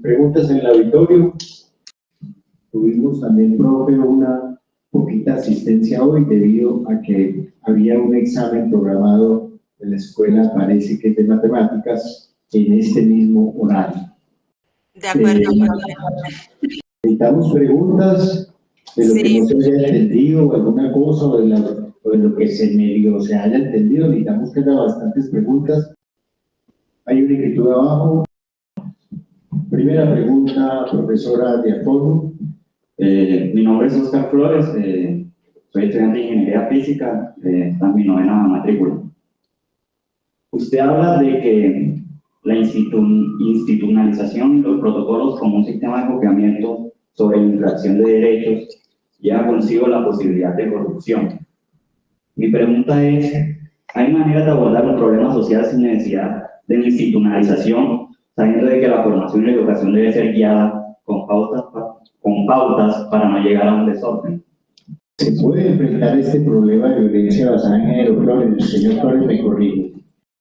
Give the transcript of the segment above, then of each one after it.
Preguntas en el auditorio. Tuvimos también, profe, una poquita asistencia hoy debido a que había un examen programado en la escuela, parece que es de matemáticas, en este mismo horario. De acuerdo. Necesitamos preguntas de lo que no se haya entendido o alguna cosa o de lo que se medio se haya entendido. Necesitamos que haya bastantes preguntas. Hay una inquietud abajo. Primera pregunta, profesora Diacono. Mi nombre es Oscar Flores, soy estudiante de Ingeniería Física, está en mi 9ª matrícula. Usted habla de que la institucionalización y los protocolos como un sistema de copiamiento sobre la infracción de derechos lleva consigo la posibilidad de corrupción. Mi pregunta es, ¿hay maneras de abordar los problemas sociales sin necesidad de la institucionalización, sabiendo de que la formación y la educación debe ser guiada con pautas para no llegar a un desorden? ¿Se puede enfrentar este problema de violencia basada en género? Flores, el señor Flores me corrige.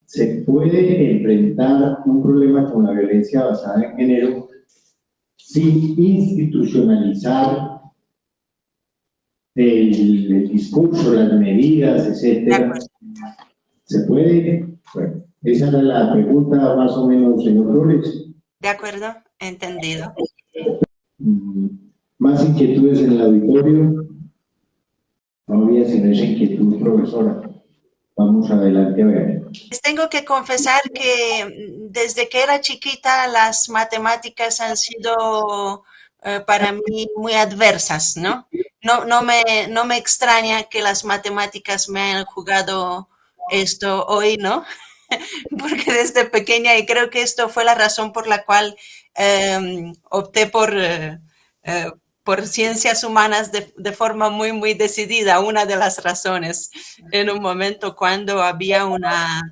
¿Se puede enfrentar un problema con la violencia basada en género sin institucionalizar el discurso, las medidas, etcétera? ¿Se puede? Bueno, esa era la pregunta más o menos, señor Flores. De acuerdo, entendido. ¿Más inquietudes en el auditorio? No había sino esa inquietud, profesora. Vamos adelante a ver. Les tengo que confesar que desde que era chiquita las matemáticas han sido para mí muy adversas, ¿no? No me extraña que las matemáticas me hayan jugado esto hoy, ¿no? Porque desde pequeña, y creo que esto fue la razón por la cual opté por ciencias humanas de forma muy decidida, una de las razones, en un momento cuando había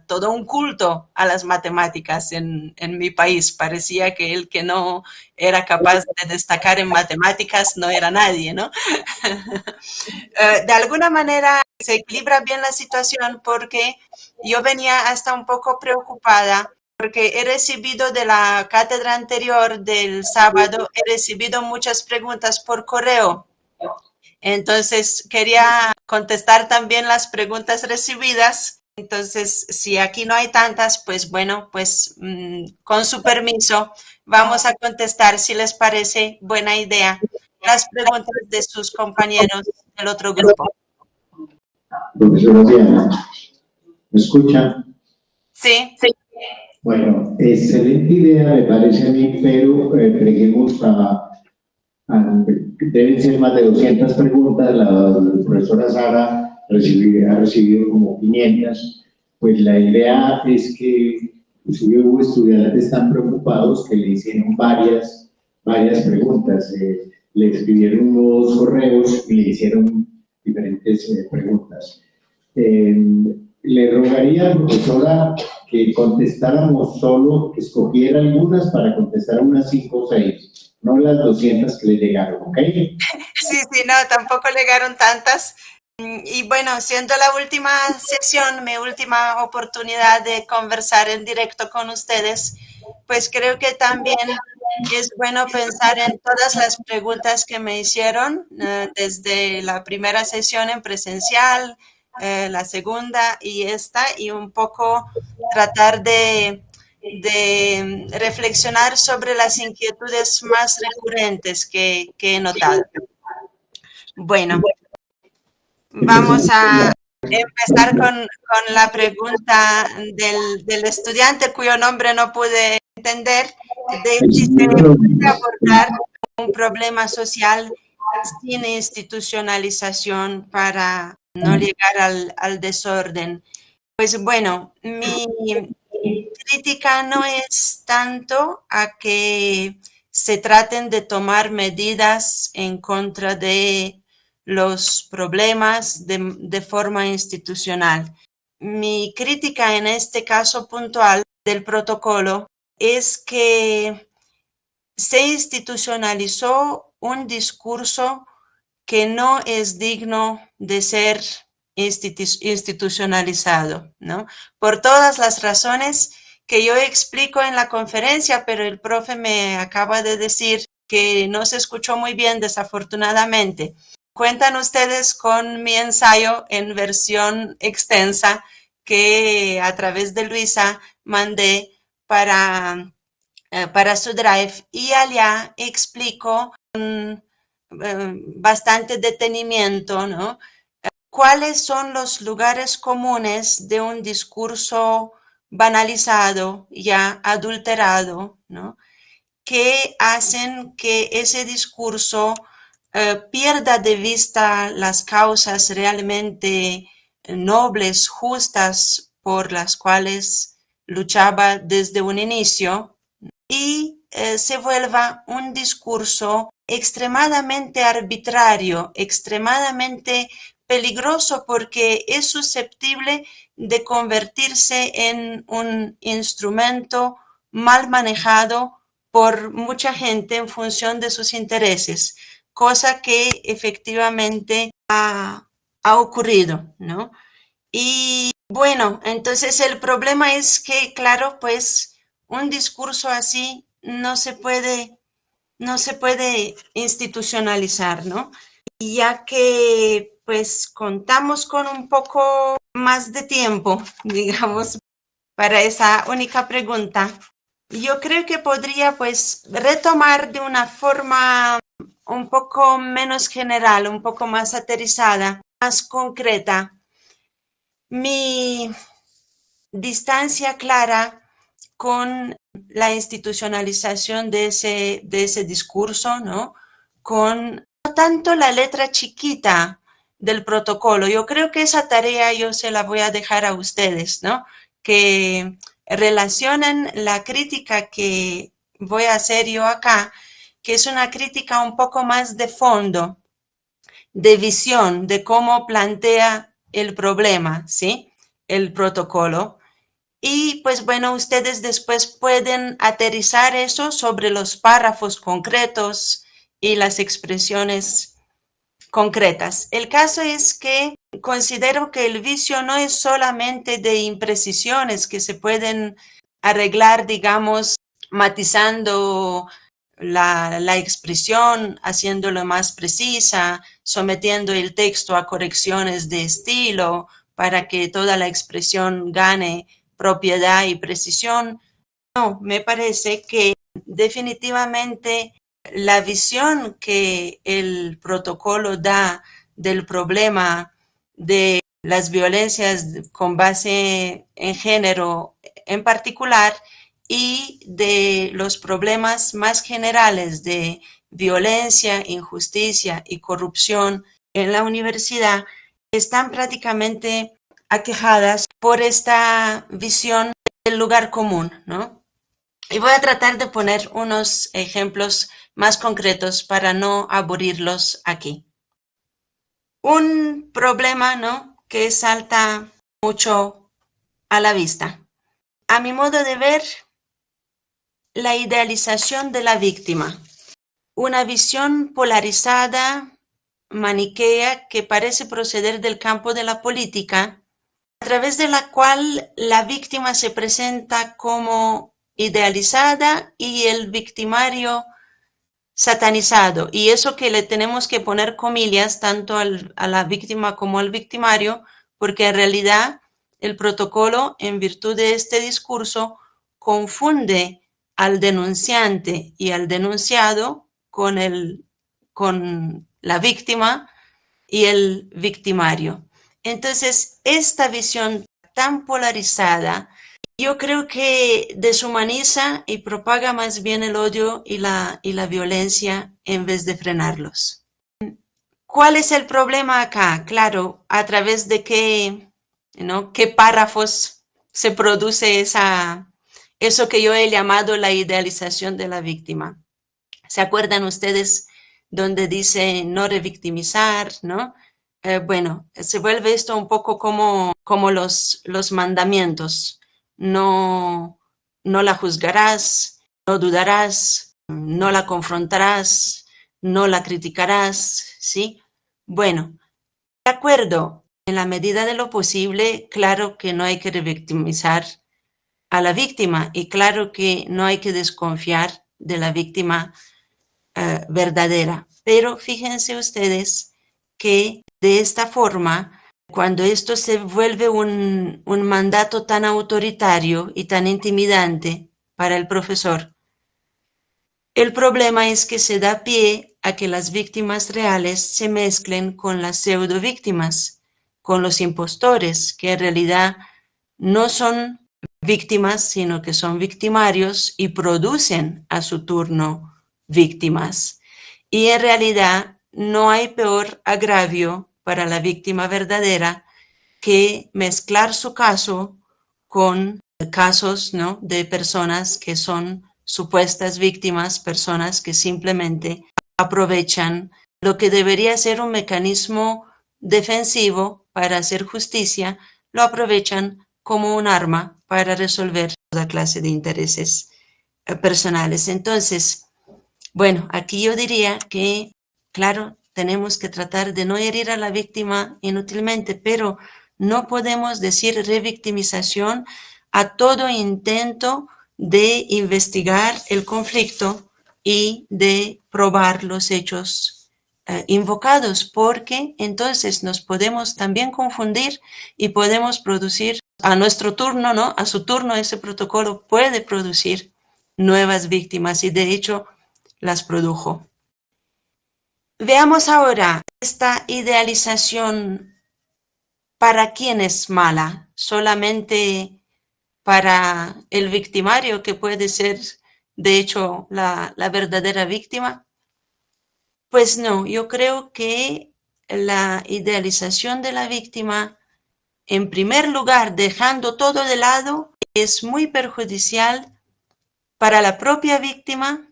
todo un culto a las matemáticas en mi país. Parecía que el que no era capaz de destacar en matemáticas no era nadie, ¿no? De alguna manera se equilibra bien la situación porque yo venía hasta un poco preocupada porque he recibido de la cátedra anterior del sábado, he recibido muchas preguntas por correo. Entonces, quería contestar también las preguntas recibidas. Entonces, si aquí no hay tantas, pues bueno, pues con su permiso, vamos a contestar, si les parece buena idea, las preguntas de sus compañeros del otro grupo. Profesora Diana, ¿me escucha? Sí. Bueno, excelente idea me parece a mí, pero preguemos deben ser más de 200 preguntas, la profesora Sara ha recibido como 500, pues la idea es que inclusive hubo estudiantes tan preocupados que le hicieron varias preguntas, le escribieron unos correos y le hicieron diferentes preguntas. Le rogaría, profesora, que contestáramos solo, que escogiera algunas para contestar unas 5 o 6, no las 200 que le llegaron, ¿ok? Sí, no, tampoco llegaron tantas. Y bueno, siendo la última sesión, mi última oportunidad de conversar en directo con ustedes, pues creo que también es bueno pensar en todas las preguntas que me hicieron desde la primera sesión en presencial, la segunda y esta, y un poco tratar de reflexionar sobre las inquietudes más recurrentes que he notado. Bueno, vamos a empezar con la pregunta del estudiante cuyo nombre no pude entender, de si se puede abordar un problema social sin institucionalización para no llegar al desorden. Pues bueno, mi crítica no es tanto a que se traten de tomar medidas en contra de los problemas de forma institucional. Mi crítica en este caso puntual del protocolo es que se institucionalizó un discurso que no es digno de ser institucionalizado, ¿no? Por todas las razones que yo explico en la conferencia, pero el profe me acaba de decir que no se escuchó muy bien, desafortunadamente. Cuentan ustedes con mi ensayo en versión extensa que a través de Luisa mandé para su Drive, y allá explico con bastante detenimiento, ¿no?, cuáles son los lugares comunes de un discurso banalizado, ya adulterado, ¿no?, que hacen que ese discurso pierda de vista las causas realmente nobles, justas, por las cuales luchaba desde un inicio, y se vuelva un discurso extremadamente arbitrario, extremadamente peligroso, porque es susceptible de convertirse en un instrumento mal manejado por mucha gente en función de sus intereses, cosa que efectivamente ha ocurrido, ¿no? Y bueno, entonces el problema es que, claro, pues un discurso así no se puede institucionalizar, ¿no? Y ya que pues contamos con un poco más de tiempo, digamos, para esa única pregunta, yo creo que podría pues retomar de una forma un poco menos general, un poco más aterrizada, más concreta, mi distancia clara con la institucionalización de ese discurso, ¿no?, con no tanto la letra chiquita del protocolo. Yo creo que esa tarea yo se la voy a dejar a ustedes, ¿no?, que relacionen la crítica que voy a hacer yo acá, que es una crítica un poco más de fondo, de visión, de cómo plantea el problema, ¿sí?, el protocolo. Y pues bueno, ustedes después pueden aterrizar eso sobre los párrafos concretos y las expresiones concretas. El caso es que considero que el vicio no es solamente de imprecisiones que se pueden arreglar, digamos, matizando la expresión, haciéndolo más precisa, sometiendo el texto a correcciones de estilo para que toda la expresión gane propiedad y precisión. No, me parece que definitivamente la visión que el protocolo da del problema de las violencias con base en género en particular y de los problemas más generales de violencia, injusticia y corrupción en la universidad están prácticamente aquejadas por esta visión del lugar común, ¿no? Y voy a tratar de poner unos ejemplos más concretos para no aburrirlos aquí. Un problema, ¿no?, que salta mucho a la vista. A mi modo de ver, la idealización de la víctima. Una visión polarizada, maniquea, que parece proceder del campo de la política, a través de la cual la víctima se presenta como idealizada y el victimario satanizado. Y eso que le tenemos que poner comillas tanto a la víctima como al victimario, porque en realidad el protocolo, en virtud de este discurso, confunde al denunciante y al denunciado con la víctima y el victimario. Entonces, esta visión tan polarizada, yo creo que deshumaniza y propaga más bien el odio y la violencia en vez de frenarlos. ¿Cuál es el problema acá? Claro, a través de qué párrafos se produce eso que yo he llamado la idealización de la víctima. ¿Se acuerdan ustedes donde dice no revictimizar, ¿no? Bueno, se vuelve esto un poco como los mandamientos. No la juzgarás, no dudarás, no la confrontarás, no la criticarás, ¿sí? Bueno, de acuerdo, en la medida de lo posible, claro que no hay que revictimizar a la víctima. Y claro que no hay que desconfiar de la víctima verdadera. Pero fíjense ustedes que de esta forma, cuando esto se vuelve un mandato tan autoritario y tan intimidante para el profesor, el problema es que se da pie a que las víctimas reales se mezclen con las pseudo víctimas, con los impostores, que en realidad no son víctimas, sino que son victimarios y producen a su turno víctimas. Y en realidad no hay peor agravio para la víctima verdadera que mezclar su caso con casos, ¿no?, de personas que son supuestas víctimas, personas que simplemente aprovechan lo que debería ser un mecanismo defensivo para hacer justicia, lo aprovechan como un arma para resolver toda clase de intereses personales. Entonces, bueno, aquí yo diría que, claro, tenemos que tratar de no herir a la víctima inútilmente, pero no podemos decir revictimización a todo intento de investigar el conflicto y de probar los hechos invocados, porque entonces nos podemos también confundir y podemos producir a nuestro turno, ¿no? A su turno ese protocolo puede producir nuevas víctimas y de hecho las produjo. Veamos ahora esta idealización. ¿Para quién es mala? ¿Solamente para el victimario, que puede ser de hecho la verdadera víctima? Pues no, yo creo que la idealización de la víctima, en primer lugar, dejando todo de lado, es muy perjudicial para la propia víctima,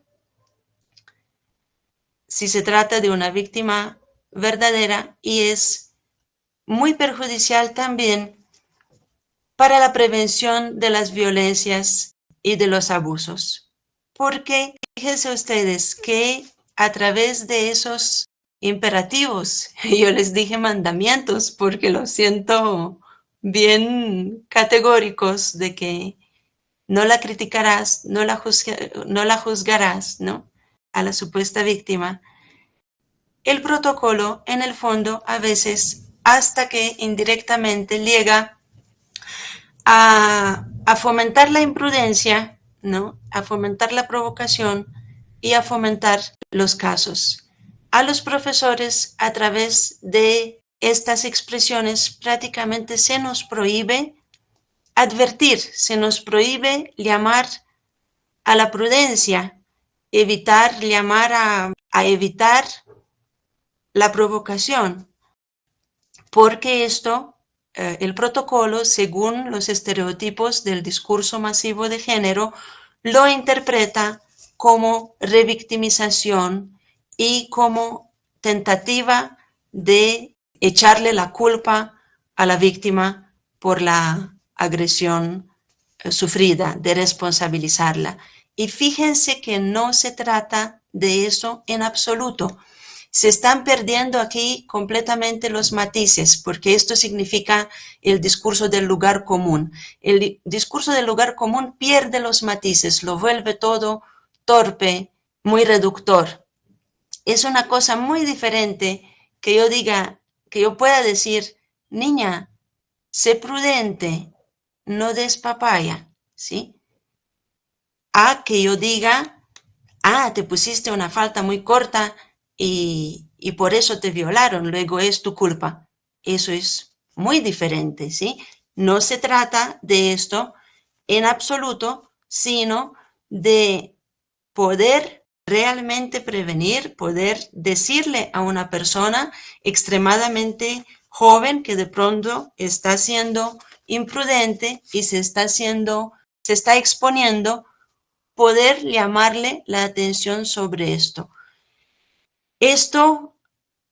si se trata de una víctima verdadera, y es muy perjudicial también para la prevención de las violencias y de los abusos. Porque fíjense ustedes que a través de esos imperativos, yo les dije mandamientos porque lo siento bien categóricos, de que no la criticarás, no la juzgarás, ¿no?, a la supuesta víctima. El protocolo, en el fondo, a veces, hasta que indirectamente llega a fomentar la imprudencia, ¿no?, a fomentar la provocación y a fomentar los casos. A los profesores, a través de estas expresiones, prácticamente se nos prohíbe advertir, se nos prohíbe llamar a la prudencia, llamar a evitar la provocación, porque esto, el protocolo, según los estereotipos del discurso masivo de género, lo interpreta como revictimización y como tentativa de echarle la culpa a la víctima por la agresión sufrida, de responsabilizarla. Y fíjense que no se trata de eso en absoluto. Se están perdiendo aquí completamente los matices, porque esto significa el discurso del lugar común. El discurso del lugar común pierde los matices, lo vuelve todo torpe, muy reductor. Es una cosa muy diferente que yo diga, que yo pueda decir, niña, sé prudente, no des papaya, ¿sí? A que yo diga, te pusiste una falda muy corta y por eso te violaron, luego es tu culpa. Eso es muy diferente, ¿sí? No se trata de esto en absoluto, sino de poder realmente prevenir, poder decirle a una persona extremadamente joven que de pronto está siendo imprudente y se está exponiendo, poder llamarle la atención sobre esto.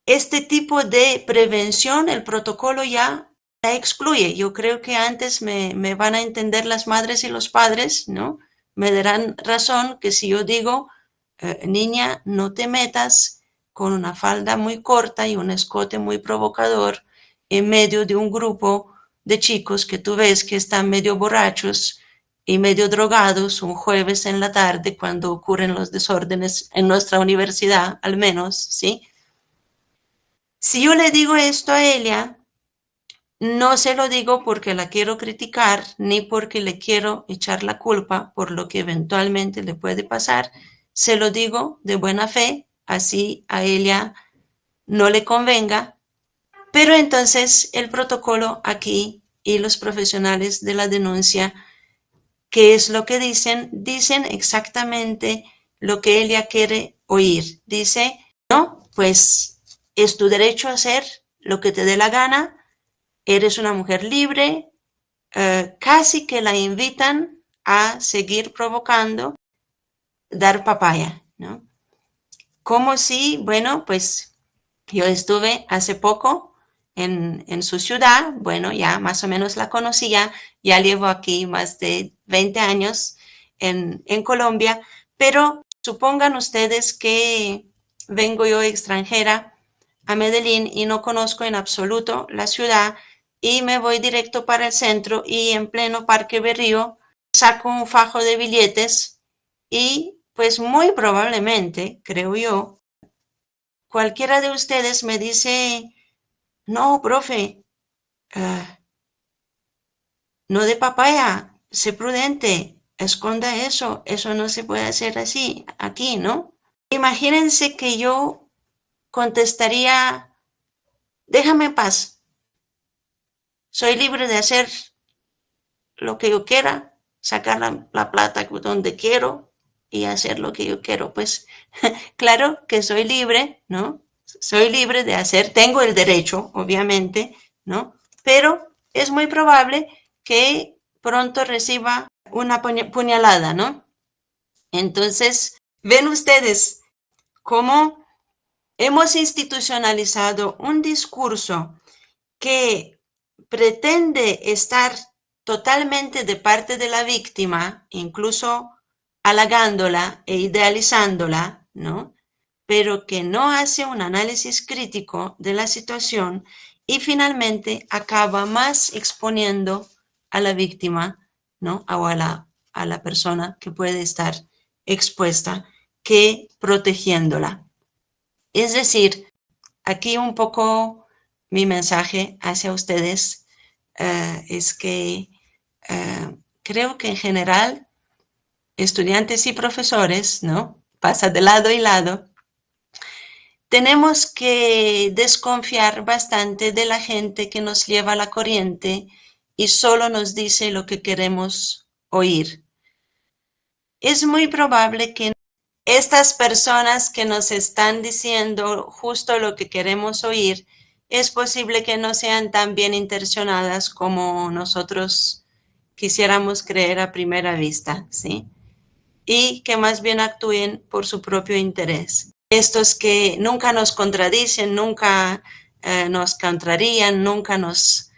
Este tipo de prevención, el protocolo ya la excluye. Yo creo que antes me van a entender las madres y los padres, ¿no? Me darán razón que si yo digo, niña, no te metas con una falda muy corta y un escote muy provocador en medio de un grupo de chicos que tú ves que están medio borrachos y medio drogados un jueves en la tarde cuando ocurren los desórdenes en nuestra universidad, al menos, ¿sí? Si yo le digo esto a ella, no se lo digo porque la quiero criticar, ni porque le quiero echar la culpa por lo que eventualmente le puede pasar. Se lo digo de buena fe, así a ella no le convenga. Pero entonces el protocolo aquí y los profesionales de la denuncia, ¿qué es lo que dicen? Dicen exactamente lo que ella quiere oír. Dice, no, pues es tu derecho a hacer lo que te dé la gana, eres una mujer libre, casi que la invitan a seguir provocando, dar papaya, ¿no? Como si, bueno, pues yo estuve hace poco en su ciudad, bueno, ya más o menos la conocía, ya llevo aquí más de 20 años en Colombia, pero supongan ustedes que vengo yo extranjera a Medellín y no conozco en absoluto la ciudad y me voy directo para el centro y en pleno Parque Berrío saco un fajo de billetes y pues muy probablemente, creo yo, cualquiera de ustedes me dice, no, profe, no de papaya, sé prudente, esconda eso, eso no se puede hacer así, aquí, ¿no? Imagínense que yo contestaría, déjame en paz, soy libre de hacer lo que yo quiera, sacar la plata donde quiero y hacer lo que yo quiero. Pues claro que soy libre, ¿no? Soy libre de hacer, tengo el derecho, obviamente, ¿no? Pero es muy probable que pronto reciba una puñalada, ¿no? Entonces, ven ustedes cómo hemos institucionalizado un discurso que pretende estar totalmente de parte de la víctima, incluso halagándola e idealizándola, ¿no? Pero que no hace un análisis crítico de la situación y finalmente acaba más exponiendo a la víctima, ¿no? O a la persona que puede estar expuesta que protegiéndola. Es decir, aquí un poco mi mensaje hacia ustedes es que creo que en general estudiantes y profesores, ¿no? Pasa de lado y lado, tenemos que desconfiar bastante de la gente que nos lleva la corriente y solo nos dice lo que queremos oír. Es muy probable que estas personas que nos están diciendo justo lo que queremos oír, es posible que no sean tan bien intencionadas como nosotros quisiéramos creer a primera vista, ¿sí? Y que más bien actúen por su propio interés. Estos que nunca nos contradicen, nunca nos contrarían, nunca nos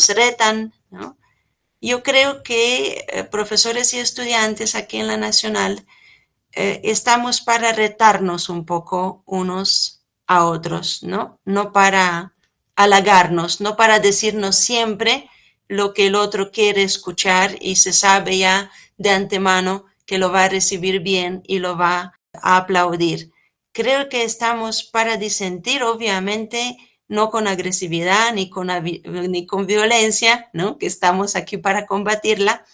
retan, ¿no? Yo creo que profesores y estudiantes aquí en la Nacional estamos para retarnos un poco unos a otros, ¿no? No para halagarnos, no para decirnos siempre lo que el otro quiere escuchar y se sabe ya de antemano que lo va a recibir bien y lo va a aplaudir. Creo que estamos para disentir, obviamente, no con agresividad ni con violencia, ¿no? Que estamos aquí para combatirla.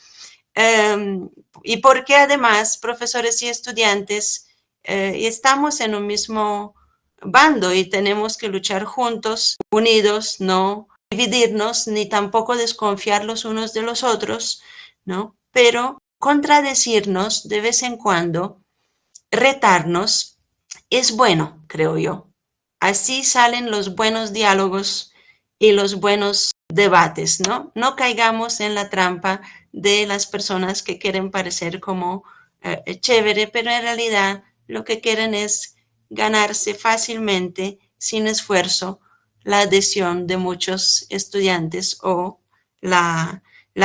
Y porque además profesores y estudiantes estamos en un mismo bando y tenemos que luchar juntos, unidos, no dividirnos ni tampoco desconfiar los unos de los otros, ¿no? Pero contradecirnos de vez en cuando, retarnos, es bueno, creo yo. Así salen los buenos diálogos y los buenos debates, ¿no? No caigamos en la trampa de las personas que quieren parecer como chévere, pero en realidad lo que quieren es ganarse fácilmente, sin esfuerzo, la adhesión de muchos estudiantes o la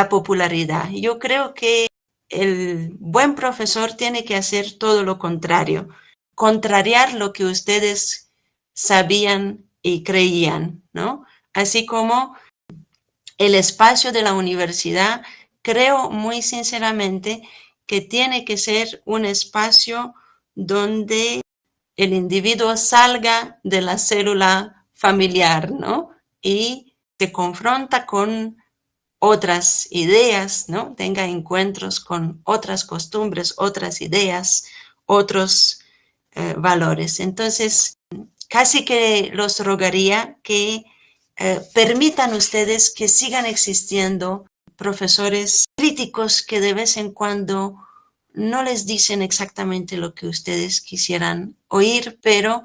popularidad. Yo creo que el buen profesor tiene que hacer todo lo contrario, contrariar lo que ustedes sabían y creían, ¿no? Así como el espacio de la universidad creo muy sinceramente que tiene que ser un espacio donde el individuo salga de la célula familiar, ¿no? Y se confronta con otras ideas, ¿no? Tenga encuentros con otras costumbres, otras ideas, otros valores. Entonces, casi que los rogaría que permitan ustedes que sigan existiendo profesores críticos que de vez en cuando no les dicen exactamente lo que ustedes quisieran oír, pero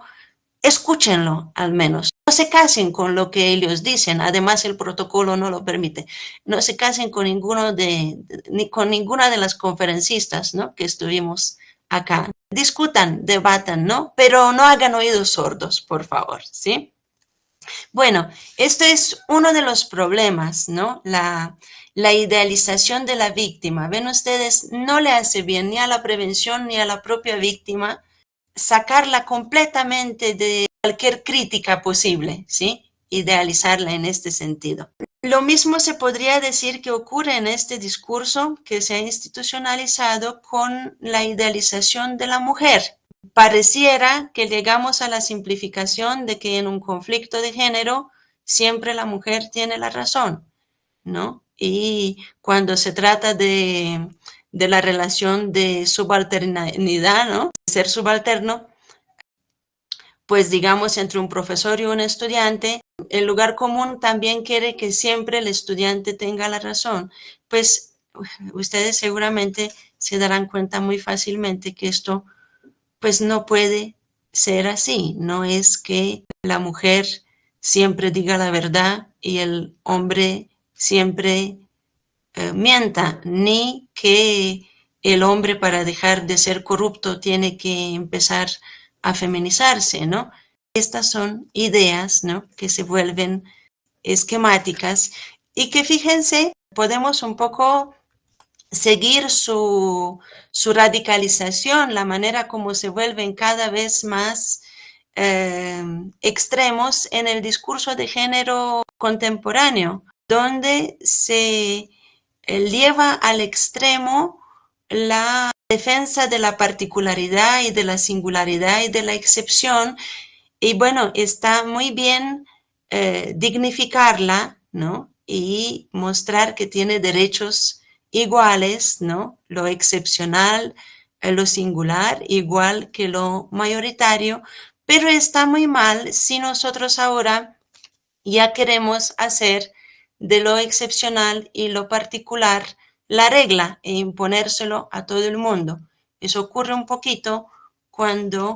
escúchenlo al menos. No se casen con lo que ellos dicen, además el protocolo no lo permite. No se casen con ni con ninguna de las conferencistas, ¿no?, que estuvimos acá. Discutan, debatan, ¿no? Pero no hagan oídos sordos, por favor, ¿sí? Bueno, esto es uno de los problemas, ¿no? La idealización de la víctima. Ven ustedes, no le hace bien ni a la prevención ni a la propia víctima sacarla completamente de cualquier crítica posible, ¿sí? Idealizarla en este sentido. Lo mismo se podría decir que ocurre en este discurso que se ha institucionalizado con la idealización de la mujer. Pareciera que llegamos a la simplificación de que en un conflicto de género siempre la mujer tiene la razón, ¿no? Y cuando se trata de la relación de subalternidad, ¿no?, de ser subalterno, pues digamos entre un profesor y un estudiante, el lugar común también quiere que siempre el estudiante tenga la razón. Pues ustedes seguramente se darán cuenta muy fácilmente que esto pues no puede ser así. No es que la mujer siempre diga la verdad y el hombre siempre mienta, ni que el hombre para dejar de ser corrupto tiene que empezar a feminizarse, ¿no? Estas son ideas, ¿no?, que se vuelven esquemáticas y que, fíjense, podemos un poco seguir su radicalización, la manera como se vuelven cada vez más extremos en el discurso de género contemporáneo, donde se lleva al extremo la defensa de la particularidad y de la singularidad y de la excepción. Y bueno, está muy bien dignificarla, ¿no?, y mostrar que tiene derechos iguales, ¿no?, lo excepcional, lo singular, igual que lo mayoritario, pero está muy mal si nosotros ahora ya queremos hacer de lo excepcional y lo particular la regla e imponérselo a todo el mundo. Eso ocurre un poquito cuando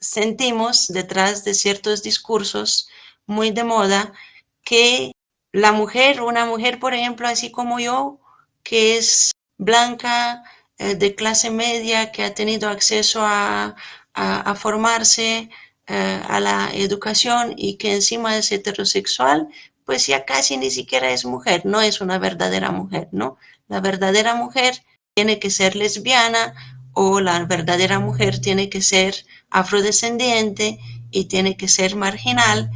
sentimos detrás de ciertos discursos muy de moda que la mujer, una mujer, por ejemplo, así como yo, que es blanca, de clase media, que ha tenido acceso a formarse, a la educación y que encima es heterosexual, pues ya casi ni siquiera es mujer, no es una verdadera mujer, ¿no? La verdadera mujer tiene que ser lesbiana o la verdadera mujer tiene que ser afrodescendiente y tiene que ser marginal.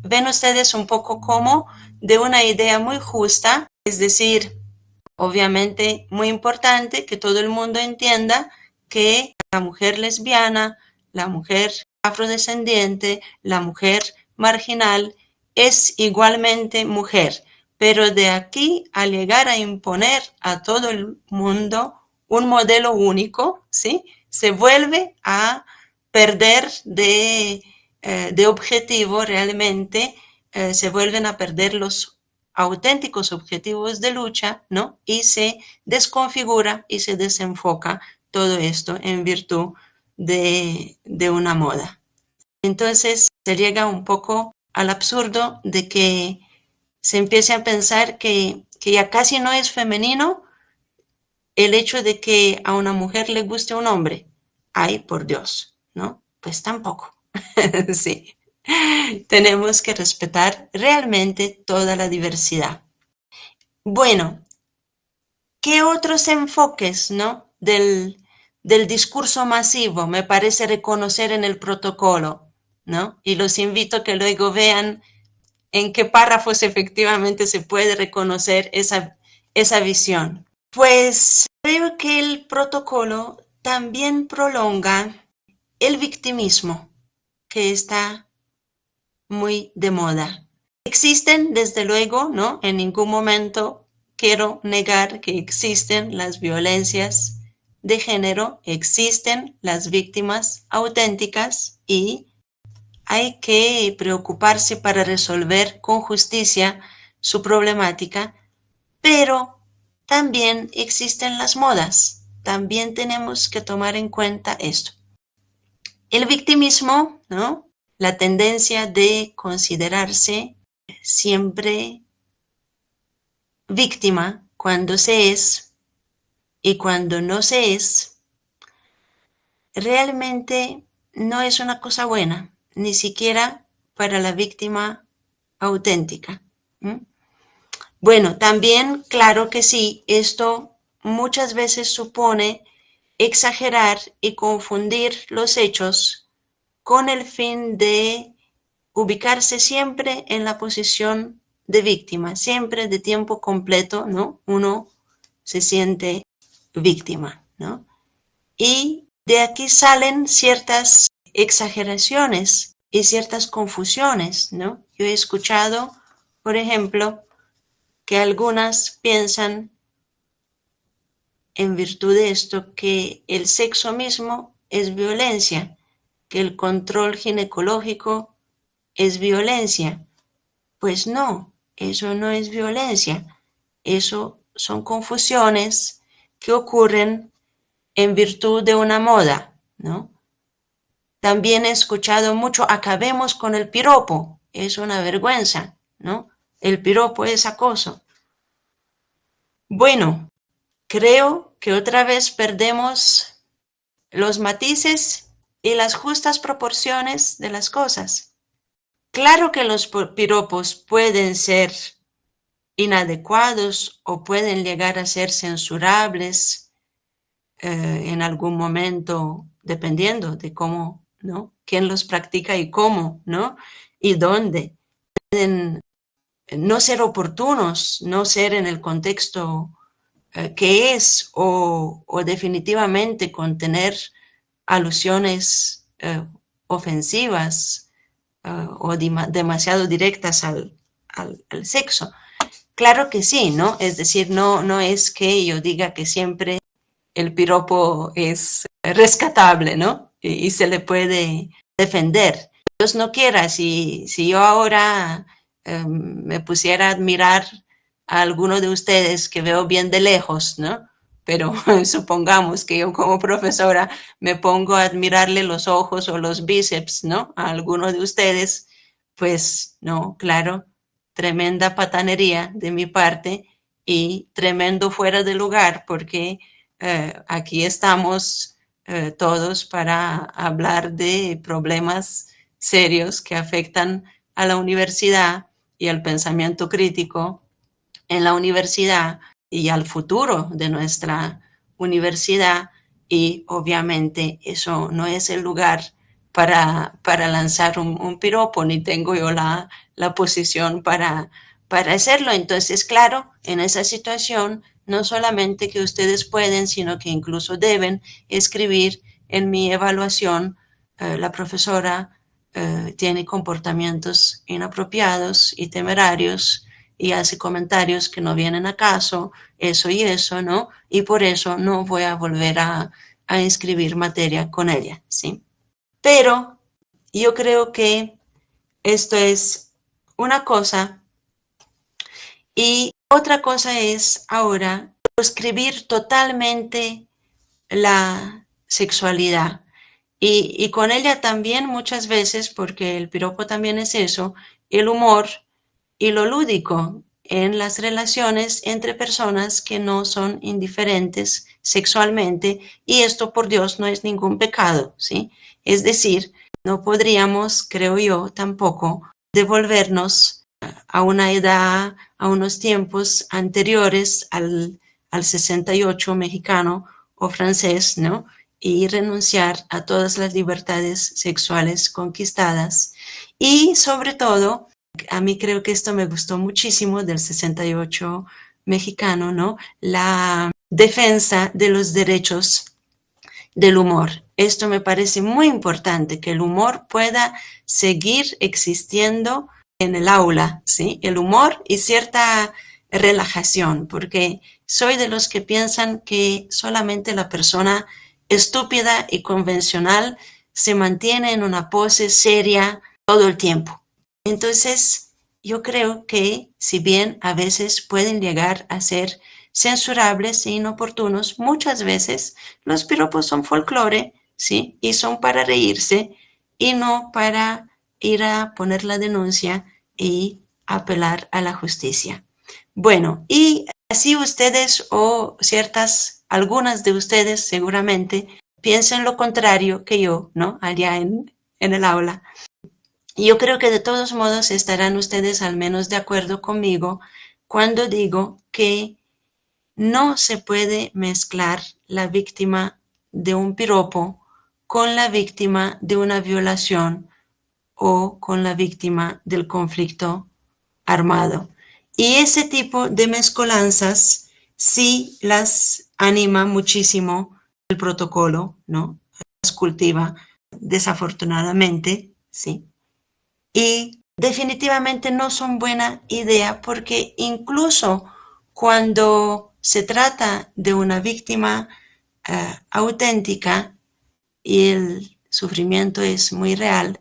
Ven ustedes un poco como de una idea muy justa, es decir, obviamente muy importante que todo el mundo entienda que la mujer lesbiana, la mujer afrodescendiente, la mujer marginal es igualmente mujer, pero de aquí a llegar a imponer a todo el mundo un modelo único, ¿sí?, se vuelve a perder de objetivo realmente, se vuelven a perder los auténticos objetivos de lucha, ¿no?, y se desconfigura y se desenfoca todo esto en virtud de una moda. Entonces se llega un poco al absurdo de que se empiece a pensar que ya casi no es femenino el hecho de que a una mujer le guste un hombre. Ay, por Dios, ¿no? Pues tampoco. Sí. Tenemos que respetar realmente toda la diversidad. Bueno, ¿qué otros enfoques, ¿no?, del discurso masivo me parece reconocer en el protocolo, ¿no? Y los invito a que luego vean en qué párrafos efectivamente se puede reconocer esa visión. Pues creo que el protocolo también prolonga el victimismo que está muy de moda. Existen, desde luego, ¿no? En ningún momento quiero negar que existen las violencias de género, existen las víctimas auténticas y hay que preocuparse para resolver con justicia su problemática, pero también existen las modas. También tenemos que tomar en cuenta esto. El victimismo, ¿no? La tendencia de considerarse siempre víctima cuando se es y cuando no se es, realmente no es una cosa buena, ni siquiera para la víctima auténtica. ¿Mm? Bueno, también, claro que sí, esto muchas veces supone exagerar y confundir los hechos con el fin de ubicarse siempre en la posición de víctima, siempre de tiempo completo, ¿no? Uno se siente víctima, ¿no? Y de aquí salen ciertas exageraciones y ciertas confusiones, ¿no? Yo he escuchado, por ejemplo, que algunas piensan, en virtud de esto, que el sexo mismo es violencia, que el control ginecológico es violencia. Pues no, eso no es violencia, eso son confusiones que ocurren en virtud de una moda, ¿no? También he escuchado mucho, acabemos con el piropo, es una vergüenza, ¿no? El piropo es acoso. Bueno, creo que otra vez perdemos los matices y las justas proporciones de las cosas. Claro que los piropos pueden ser inadecuados o pueden llegar a ser censurables en algún momento, dependiendo de cómo, ¿no? Quién los practica y cómo, ¿no? Y dónde. Pueden no ser oportunos, no ser en el contexto que es o definitivamente contener alusiones ofensivas o demasiado directas al sexo. Claro que sí, ¿no? Es decir, no es que yo diga que siempre el piropo es rescatable, ¿no? Y se le puede defender. Dios no quiera, si yo ahora me pusiera a admirar a alguno de ustedes que veo bien de lejos, ¿no? Pero supongamos que yo como profesora me pongo a admirarle los ojos o los bíceps, ¿no? A alguno de ustedes, pues no, claro, tremenda patanería de mi parte y tremendo fuera de lugar porque aquí estamos todos para hablar de problemas serios que afectan a la universidad y al pensamiento crítico en la universidad y al futuro de nuestra universidad y obviamente eso no es el lugar para lanzar un piropo, ni tengo yo la posición para hacerlo. Entonces, claro, en esa situación, no solamente que ustedes pueden, sino que incluso deben escribir en mi evaluación, la profesora tiene comportamientos inapropiados y temerarios y hace comentarios que no vienen a caso, eso y eso, ¿no? Y por eso no voy a volver a inscribir materia con ella, ¿sí? Pero yo creo que esto es una cosa y otra cosa es ahora proscribir totalmente la sexualidad y con ella también muchas veces, porque el piropo también es eso, el humor y lo lúdico en las relaciones entre personas que no son indiferentes sexualmente y esto por Dios no es ningún pecado, ¿sí? Es decir, no podríamos, creo yo, tampoco devolvernos a una edad, a unos tiempos anteriores al 68 mexicano o francés, ¿no? Y renunciar a todas las libertades sexuales conquistadas y sobre todo, a mí creo que esto me gustó muchísimo del 68 mexicano, ¿no? La defensa de los derechos del humor. Esto me parece muy importante, que el humor pueda seguir existiendo en el aula, ¿sí? El humor y cierta relajación, porque soy de los que piensan que solamente la persona estúpida y convencional se mantiene en una pose seria todo el tiempo. Entonces, yo creo que si bien a veces pueden llegar a ser censurables e inoportunos, muchas veces los piropos son folclore, ¿sí? Y son para reírse y no para ir a poner la denuncia y apelar a la justicia. Bueno, y así ustedes o algunas de ustedes seguramente piensen lo contrario que yo, ¿no? Allá en el aula. Y yo creo que de todos modos estarán ustedes al menos de acuerdo conmigo cuando digo que no se puede mezclar la víctima de un piropo con la víctima de una violación o con la víctima del conflicto armado. Y ese tipo de mezcolanzas sí las anima muchísimo el protocolo, ¿no? Las cultiva desafortunadamente, ¿sí? Y definitivamente no son buena idea porque incluso cuando se trata de una víctima auténtica y el sufrimiento es muy real,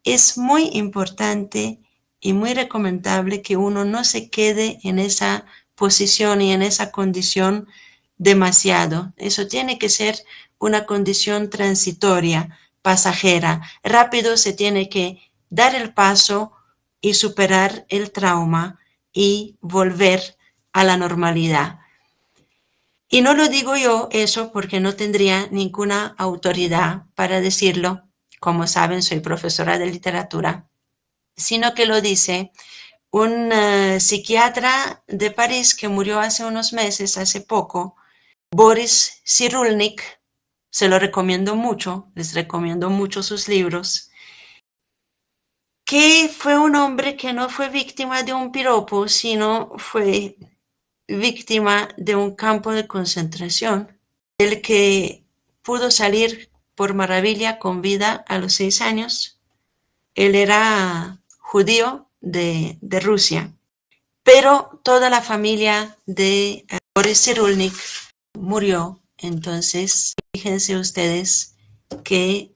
es muy importante y muy recomendable que uno no se quede en esa posición y en esa condición demasiado. Eso tiene que ser una condición transitoria, pasajera. Rápido se tiene que dar el paso y superar el trauma y volver a la normalidad. Y no lo digo yo eso porque no tendría ninguna autoridad para decirlo. Como saben, soy profesora de literatura, sino que lo dice un psiquiatra de París que murió hace unos meses, hace poco, Boris Cyrulnik. Se lo recomiendo mucho, les recomiendo mucho sus libros, que fue un hombre que no fue víctima de un piropo, sino fue víctima de un campo de concentración, del que pudo salir por maravilla con vida a los 6 años. Él era judío de Rusia, pero toda la familia de Boris Cyrulnik murió. Entonces, fíjense ustedes que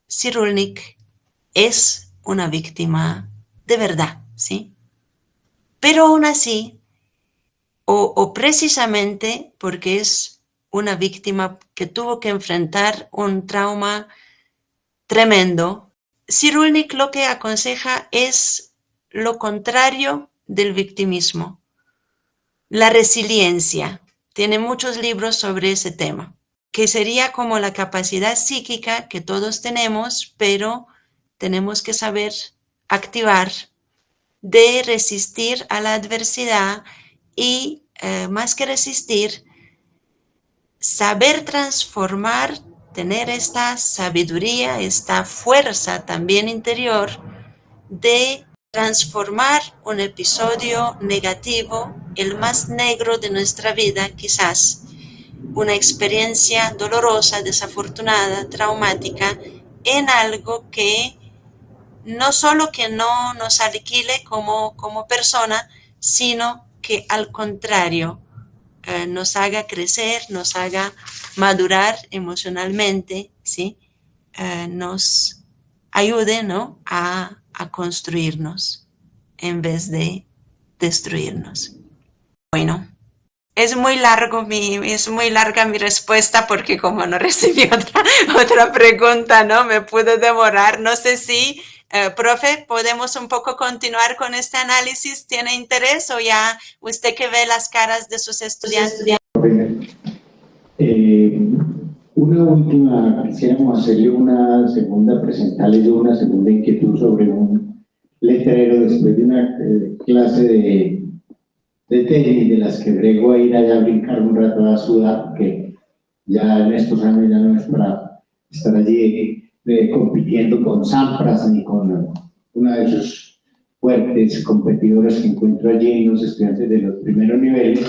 Cyrulnik es una víctima de verdad, ¿sí? Pero aún así, o precisamente porque es una víctima que tuvo que enfrentar un trauma tremendo, Cyrulnik lo que aconseja es lo contrario del victimismo, la resiliencia. Tiene muchos libros sobre ese tema, que sería como la capacidad psíquica que todos tenemos, pero tenemos que saber activar, de resistir a la adversidad y, más que resistir, saber transformar, tener esta sabiduría, esta fuerza también interior de transformar un episodio negativo, el más negro de nuestra vida quizás, una experiencia dolorosa, desafortunada, traumática, en algo que no solo que no nos aniquile como persona, sino que al contrario nos haga crecer, nos haga madurar emocionalmente, ¿sí? Nos ayude, ¿no? a construirnos en vez de destruirnos. Bueno, es muy larga mi respuesta porque como no recibí otra pregunta, ¿no? Me pude demorar. No sé si, profe, podemos un poco continuar con este análisis. ¿Tiene interés o ya usted que ve las caras de sus estudiantes? Una última, quisiéramos hacerle una segunda, presentarle yo una segunda inquietud sobre un letrero después de una clase de tenis de las que brego a ir allá a brincar un rato a la ciudad, porque ya en estos años ya no es para estar allí compitiendo con Sampras ni con una de esos fuertes competidores que encuentro allí en los estudiantes de los primeros niveles.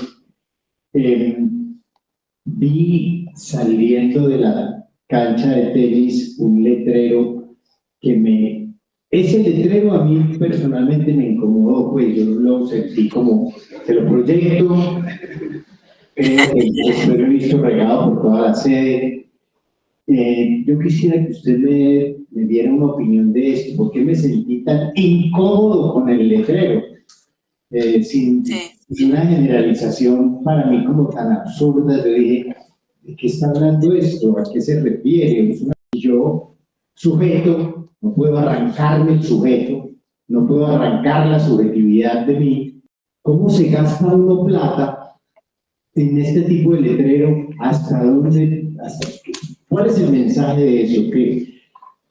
vi saliendo de la cancha de tenis un letrero ese letrero a mí personalmente me incomodó, pues yo lo sentí como, se lo proyecto, después lo he visto regado por toda la sede. Yo quisiera que usted me diera una opinión de esto, ¿por qué me sentí tan incómodo con el letrero? Sin una generalización para mí como tan absurda. Yo dije, ¿de qué está hablando esto? ¿A qué se refiere? Yo, sujeto, no puedo arrancarme el sujeto, no puedo arrancar la subjetividad de mí. ¿Cómo se gasta uno plata en este tipo de letrero? ¿Hasta dónde? ¿Cuál es el mensaje de eso?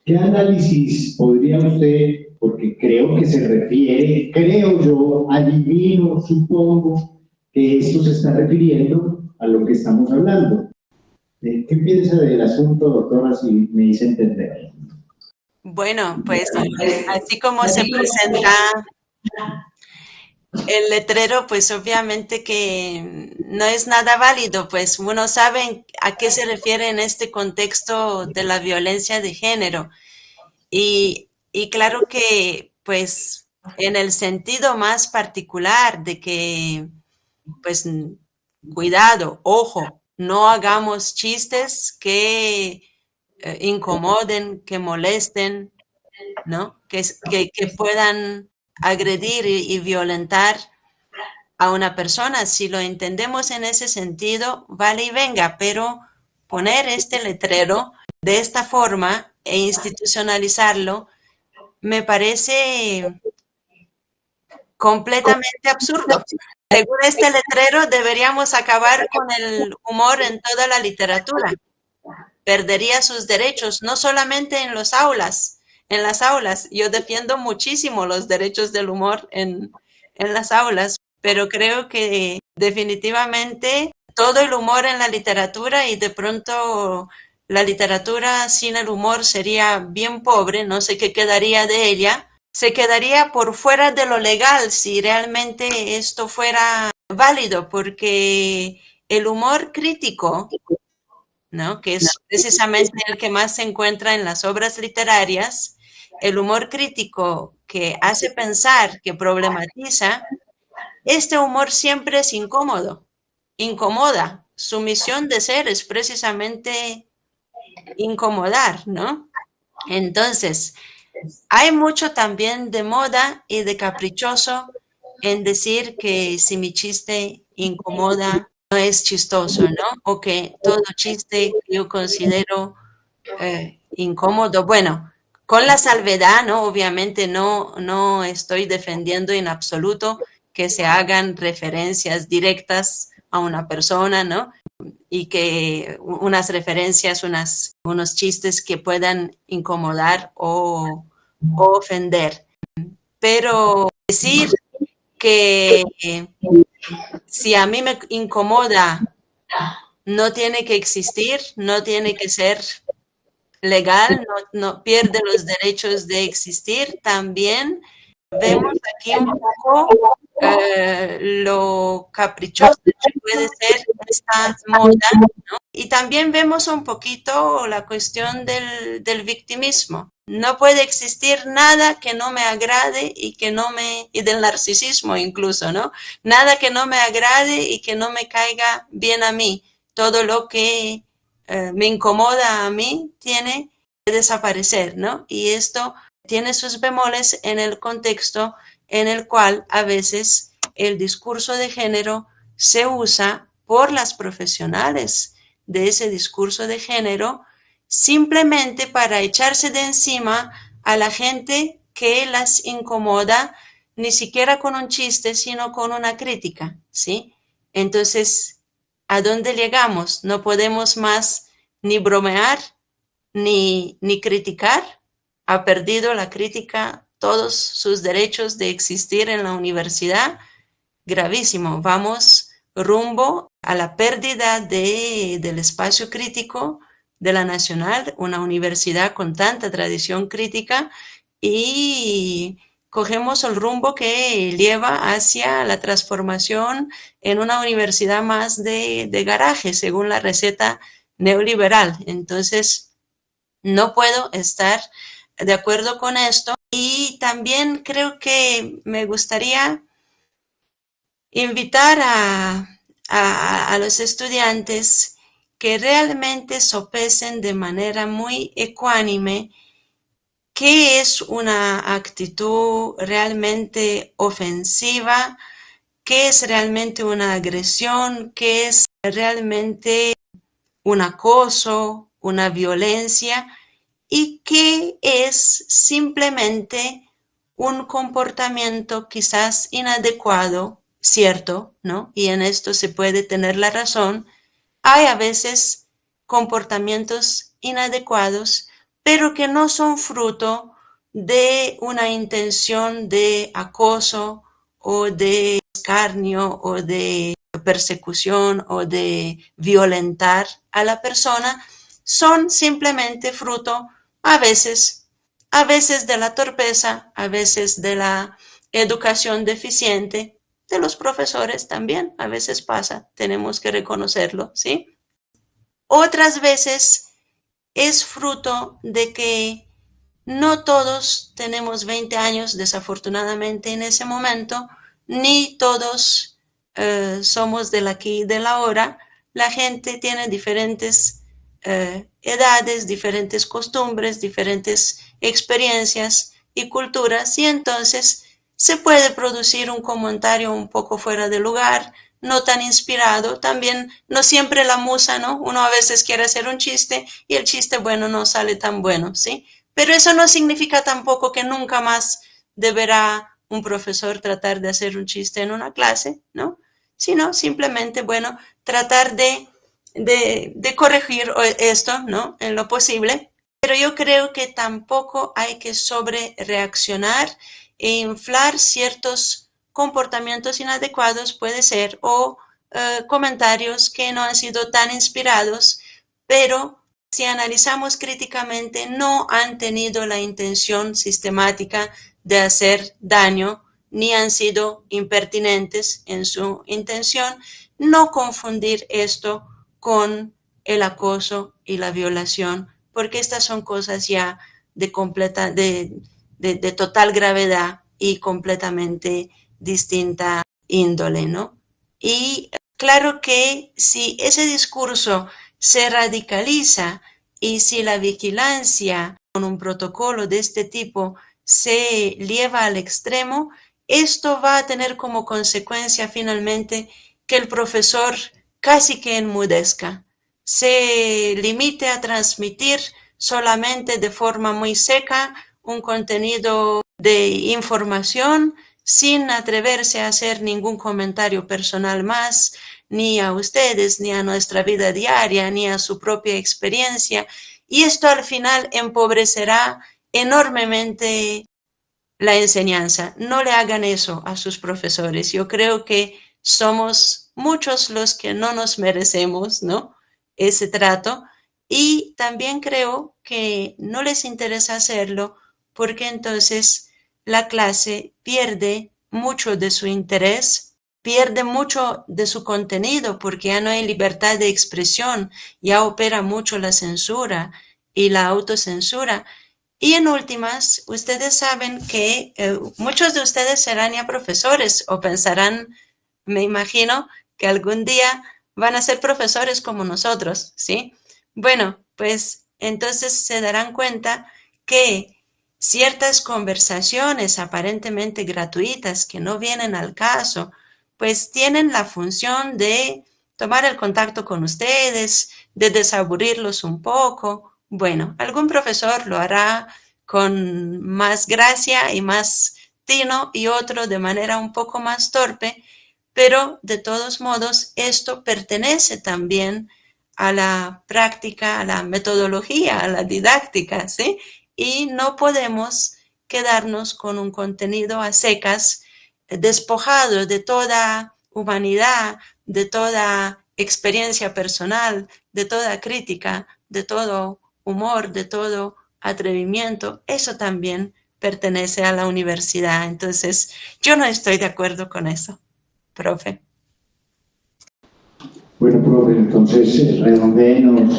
¿Qué análisis podría usted, porque creo que se refiere, creo yo, adivino, supongo que esto se está refiriendo a lo que estamos hablando? ¿Qué piensa del asunto, doctora, si me dice entender? Bueno, pues así como se presenta el letrero, pues obviamente que no es nada válido, pues uno sabe a qué se refiere en este contexto de la violencia de género. Y claro que, pues, en el sentido más particular de que, pues, cuidado, ojo, no hagamos chistes que incomoden, que molesten, ¿no? Que puedan agredir y violentar a una persona. Si lo entendemos en ese sentido, vale y venga, pero poner este letrero de esta forma e institucionalizarlo me parece completamente absurdo. Según este letrero, deberíamos acabar con el humor en toda la literatura. Perdería sus derechos, no solamente en las aulas. Yo defiendo muchísimo los derechos del humor en las aulas, pero creo que definitivamente todo el humor en la literatura, y de pronto la literatura sin el humor sería bien pobre, no sé qué quedaría de ella, se quedaría por fuera de lo legal si realmente esto fuera válido, porque el humor crítico, ¿no?, que es precisamente el que más se encuentra en las obras literarias, el humor crítico que hace pensar, que problematiza, este humor siempre es incómodo, incomoda. Su misión de ser es precisamente incomodar, ¿no? Entonces, hay mucho también de moda y de caprichoso en decir que si mi chiste incomoda, no es chistoso, ¿no? O que todo chiste yo considero incómodo. Bueno, con la salvedad, ¿no? Obviamente no estoy defendiendo en absoluto que se hagan referencias directas a una persona, ¿no? Y que unas referencias, unos chistes que puedan incomodar o ofender. Pero decir que si a mí me incomoda, no tiene que existir, no tiene que ser legal, no pierde los derechos de existir, también vemos aquí un poco lo caprichoso que puede ser esta moda, ¿no? Y también vemos un poquito la cuestión del victimismo. No puede existir nada que no me agrade y del narcisismo incluso, ¿no? Nada que no me agrade y que no me caiga bien a mí. Todo lo que me incomoda a mí tiene que desaparecer, ¿no? Y esto tiene sus bemoles en el contexto en el cual a veces el discurso de género se usa por las profesionales de ese discurso de género simplemente para echarse de encima a la gente que las incomoda, ni siquiera con un chiste, sino con una crítica, ¿sí? Entonces, ¿a dónde llegamos? No podemos más ni bromear, ni criticar. Ha perdido la crítica todos sus derechos de existir en la universidad. Gravísimo. Vamos rumbo a la pérdida del espacio crítico de la Nacional, una universidad con tanta tradición crítica y cogemos el rumbo que lleva hacia la transformación en una universidad más de garaje, según la receta neoliberal. Entonces, no puedo estar de acuerdo con esto. Y también creo que me gustaría invitar a los estudiantes que realmente sopesen de manera muy ecuánime qué es una actitud realmente ofensiva, qué es realmente una agresión, qué es realmente un acoso, una violencia, y qué es simplemente un comportamiento quizás inadecuado, cierto, ¿no? Y en esto se puede tener la razón. Hay a veces comportamientos inadecuados, pero que no son fruto de una intención de acoso o de escarnio o de persecución o de violentar a la persona, son simplemente fruto a veces de la torpeza, a veces de la educación deficiente, de los profesores también, a veces pasa, tenemos que reconocerlo, ¿sí? Otras veces es fruto de que no todos tenemos 20 años, desafortunadamente en ese momento, ni todos somos del aquí y del ahora. La gente tiene diferentes edades, diferentes costumbres, diferentes experiencias y culturas, y entonces se puede producir un comentario un poco fuera de lugar, no tan inspirado. También no siempre la musa, ¿no? Uno a veces quiere hacer un chiste y el chiste bueno no sale tan bueno, ¿sí? Pero eso no significa tampoco que nunca más deberá un profesor tratar de hacer un chiste en una clase, ¿no? Sino simplemente, bueno, tratar de corregir esto, ¿no? En lo posible. Pero yo creo que tampoco hay que sobre reaccionar e inflar ciertos comportamientos inadecuados, puede ser, o comentarios que no han sido tan inspirados, pero si analizamos críticamente, no han tenido la intención sistemática de hacer daño, ni han sido impertinentes en su intención. No confundir esto con el acoso y la violación, porque estas son cosas ya de total gravedad y completamente distinta índole, ¿no? Y claro que si ese discurso se radicaliza y si la vigilancia con un protocolo de este tipo se lleva al extremo, esto va a tener como consecuencia finalmente que el profesor casi que enmudezca, se limite a transmitir solamente de forma muy seca un contenido de información sin atreverse a hacer ningún comentario personal más, ni a ustedes, ni a nuestra vida diaria, ni a su propia experiencia. Y esto al final empobrecerá enormemente la enseñanza. No le hagan eso a sus profesores. Yo creo que somos muchos los que no nos merecemos, ¿no? Ese trato. Y también creo que no les interesa hacerlo porque entonces la clase pierde mucho de su interés, pierde mucho de su contenido porque ya no hay libertad de expresión, ya opera mucho la censura y la autocensura. Y en últimas, ustedes saben que muchos de ustedes serán ya profesores o pensarán, me imagino, que algún día van a ser profesores como nosotros, ¿sí? Bueno, pues entonces se darán cuenta que ciertas conversaciones aparentemente gratuitas que no vienen al caso, pues tienen la función de tomar el contacto con ustedes, de desaburrirlos un poco. Bueno, algún profesor lo hará con más gracia y más tino y otro de manera un poco más torpe, pero de todos modos esto pertenece también a la práctica, a la metodología, a la didáctica, ¿sí? Y no podemos quedarnos con un contenido a secas, despojado de toda humanidad, de toda experiencia personal, de toda crítica, de todo humor, de todo atrevimiento. Eso también pertenece a la universidad. Entonces, yo no estoy de acuerdo con eso, profe. Bueno, profe, entonces redondéenos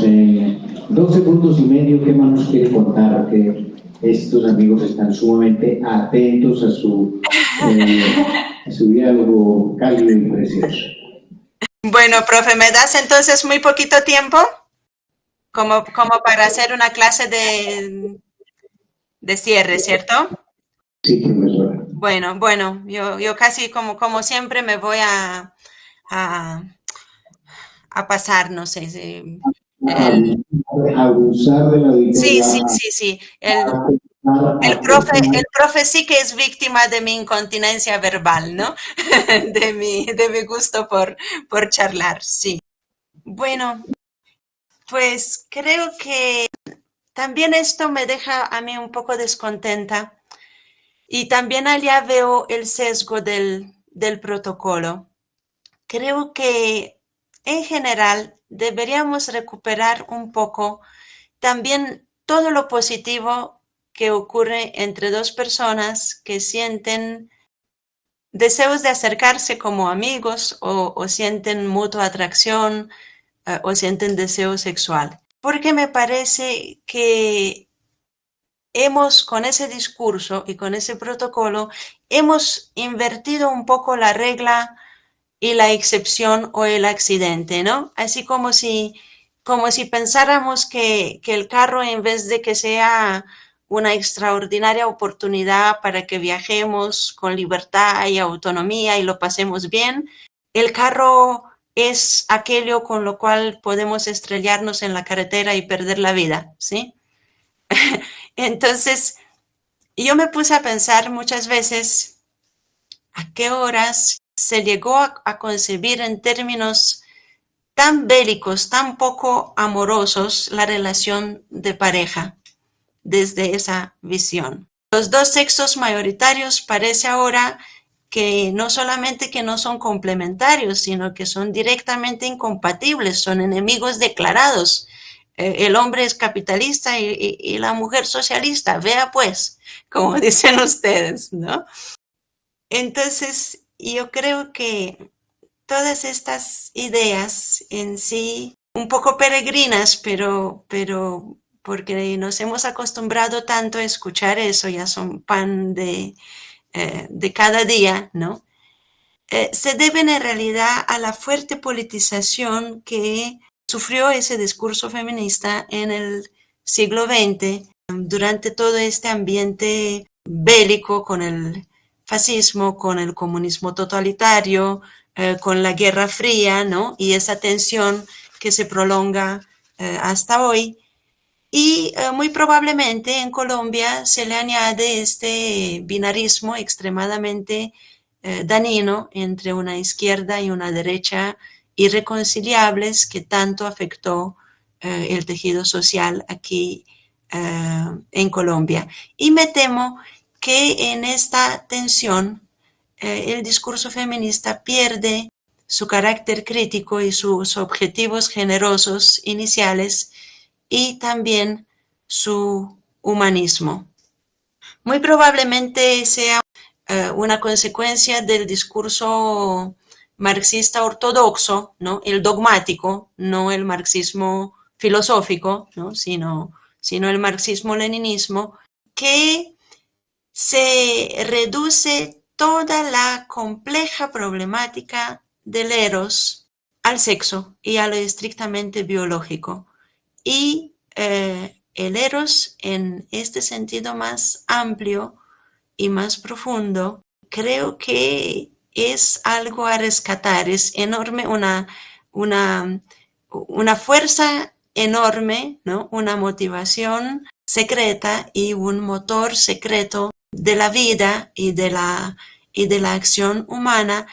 12 puntos y medio. ¿Qué más nos quiere contar? Que estos amigos están sumamente atentos a su diálogo cálido y precioso. Bueno, profe, ¿me das entonces muy poquito tiempo? Como para hacer una clase de cierre, ¿cierto? Sí, profesora. Bueno, yo casi como siempre me voy a pasar, no sé. Abusar de la auditoría. Sí. El profe sí que es víctima de mi incontinencia verbal, ¿no? De mi gusto por charlar, sí. Bueno, pues creo que también esto me deja a mí un poco descontenta y también allá veo el sesgo del protocolo. Creo que en general deberíamos recuperar un poco también todo lo positivo que ocurre entre dos personas que sienten deseos de acercarse como amigos o sienten mutua atracción o sienten deseo sexual. Porque me parece que con ese discurso y con ese protocolo, hemos invertido un poco la regla y la excepción o el accidente, ¿no? Así como si pensáramos que el carro, en vez de que sea una extraordinaria oportunidad para que viajemos con libertad y autonomía y lo pasemos bien, el carro es aquello con lo cual podemos estrellarnos en la carretera y perder la vida, ¿sí? Entonces, yo me puse a pensar muchas veces a qué horas se llegó a concebir en términos tan bélicos, tan poco amorosos, la relación de pareja desde esa visión. Los dos sexos mayoritarios parece ahora que no solamente que no son complementarios, sino que son directamente incompatibles, son enemigos declarados. El hombre es capitalista y la mujer socialista, vea pues, como dicen ustedes, ¿no? Entonces, yo creo que todas estas ideas en sí, un poco peregrinas, pero porque nos hemos acostumbrado tanto a escuchar eso, ya son pan de cada día, ¿no? Se deben en realidad a la fuerte politización que sufrió ese discurso feminista en el siglo XX, durante todo este ambiente bélico con el fascismo, con el comunismo totalitario, con la Guerra Fría, ¿no? Y esa tensión que se prolonga hasta hoy. Y muy probablemente en Colombia se le añade este binarismo extremadamente dañino entre una izquierda y una derecha irreconciliables que tanto afectó el tejido social aquí en Colombia. Y me temo que en esta tensión el discurso feminista pierde su carácter crítico y sus objetivos generosos iniciales y también su humanismo. Muy probablemente sea una consecuencia del discurso marxista ortodoxo, ¿no? El dogmático, no el marxismo filosófico, ¿no? sino el marxismo-leninismo, que se reduce toda la compleja problemática del eros al sexo y a lo estrictamente biológico. Y el eros, en este sentido más amplio y más profundo, creo que es algo a rescatar, es enorme, una fuerza enorme, ¿no? Una motivación secreta y un motor secreto de la vida y de la acción humana,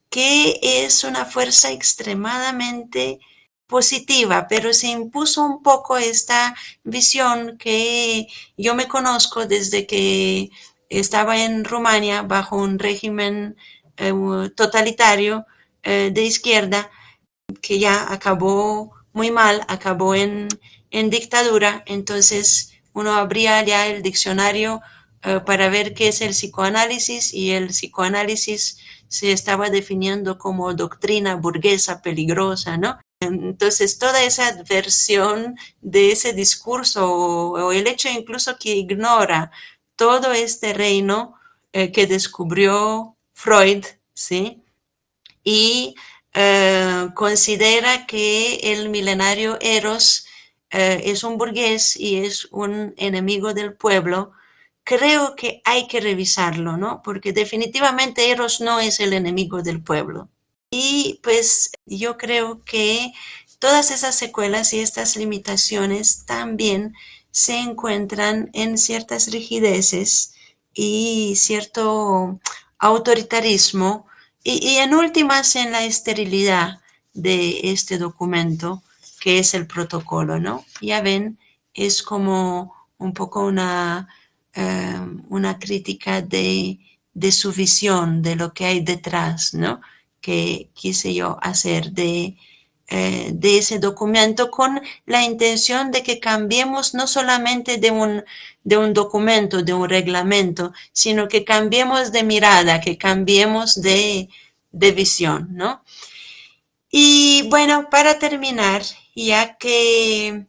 que es una fuerza extremadamente positiva, pero se impuso un poco esta visión que yo me conozco desde que estaba en Rumania bajo un régimen totalitario de izquierda que ya acabó muy mal, acabó en dictadura. Entonces uno abría ya el diccionario para ver qué es el psicoanálisis, y el psicoanálisis se estaba definiendo como doctrina burguesa peligrosa, ¿no? Entonces, toda esa versión de ese discurso o el hecho incluso que ignora todo este reino que descubrió Freud, ¿sí? Y considera que el milenario Eros es un burgués y es un enemigo del pueblo. Creo que hay que revisarlo, ¿no? Porque definitivamente Eros no es el enemigo del pueblo. Y pues yo creo que todas esas secuelas y estas limitaciones también se encuentran en ciertas rigideces y cierto autoritarismo y en últimas en la esterilidad de este documento que es el protocolo, ¿no? Ya ven, es como un poco una crítica de su visión, de lo que hay detrás, ¿no? Que quise yo hacer de ese documento con la intención de que cambiemos no solamente de un documento, de un reglamento, sino que cambiemos de mirada, que cambiemos de visión, ¿no? Y bueno, para terminar, ya que,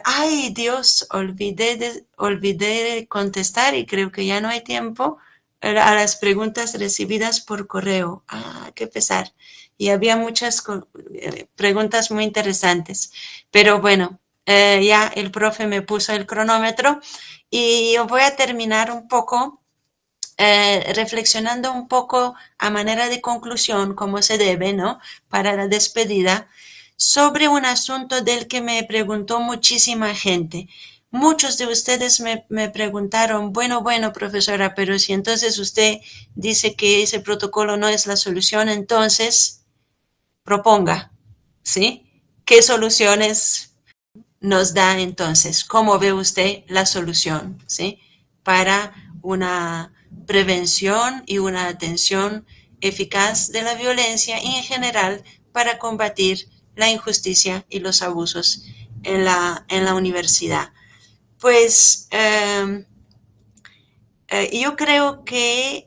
ay Dios, olvidé contestar y creo que ya no hay tiempo a las preguntas recibidas por correo. Ah, qué pesar. Y había muchas preguntas muy interesantes. Pero bueno, ya el profe me puso el cronómetro y yo voy a terminar un poco reflexionando un poco a manera de conclusión, como se debe, ¿no? Para la despedida, sobre un asunto del que me preguntó muchísima gente. Muchos de ustedes me preguntaron, bueno, profesora, pero si entonces usted dice que ese protocolo no es la solución, entonces proponga, ¿sí? ¿Qué soluciones nos da entonces? ¿Cómo ve usted la solución, ¿sí? Para una prevención y una atención eficaz de la violencia y en general para combatir la injusticia y los abusos en la universidad. Pues yo creo que